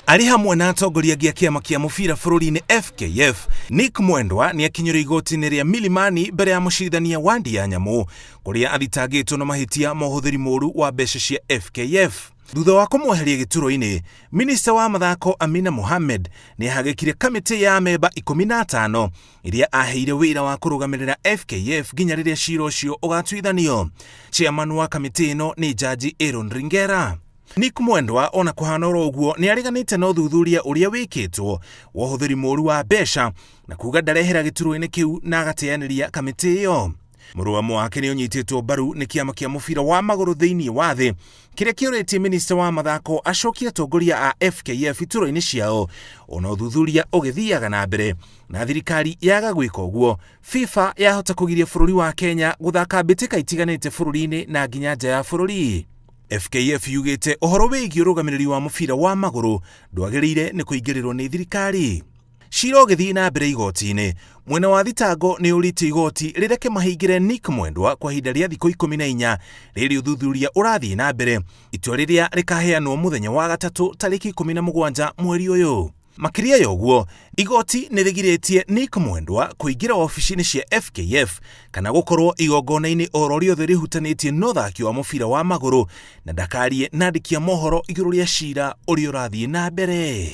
Ari hamwe na atongoria a kiama kia mubira bururi-ini FKF, Nick Mwendwa ni akinyire igoti-ini ria Milimani mbere ya mucirithania wa Nyamu kuria athitangitwo na mahitia ma uhuthiri moru wa mbeca cia FKF. Thutha wa kumweheria gituro-ini, Minista wa mathako Amina Mohamed ni ahagikire kamiti ya memba 15 iria aheire wira wa kurugamirira FKF nginya riria cira ucio ugatuithanio. Chairman wa kamiti ino ni Jaji Aaron Ringera. Nick Mwendwa ona kuhana uguo ni ariganite na uthuthuria uria wikitwo wa uhuthiri moru wa mbeca na kuga ndarehera gituro-ini kiu na agateaniria kamiti iyo. Muruamo wake ni unyititwo mbaru ni kiama kia mubira wa maguru thiini wa thi kiria kiuritie Minista wa mathako acokie atongoria a FKF ituro-ini ciao ona uthuthuria ugithiaga na mbere na thirikari yaga gwika uguo. FIFA yahota kugiria bururi wa Kenya guthaka mbitika itiganite bururi-ini na nginya nja ya bururi. FKF yugite uhoro wigi urugamiriri wa mubira wa maguru ndwagirire ni kuingirirwo ni thirikari. Cira ugithii na mbere igoti-ini, mwena wa thitango ni urite igoti rireke mahingire Nick Mwendwa kwa ihinda ria thikũ 14 riri uthuthuria urathii na mbere, itua riria rikaheanwo muthenya wa gatatu tariki 17 mweri uyu. Makiria ya uguo, igoti ni rigiritie Nick Mwendwa kuingira ofici-ini cia FKF kana gukorwo igongona-ini oro riothe rihutanitie na uthaki wa mubira wa maguru na ndakarie na andiki a mohoro iguru ria cira uria urathii na mbere.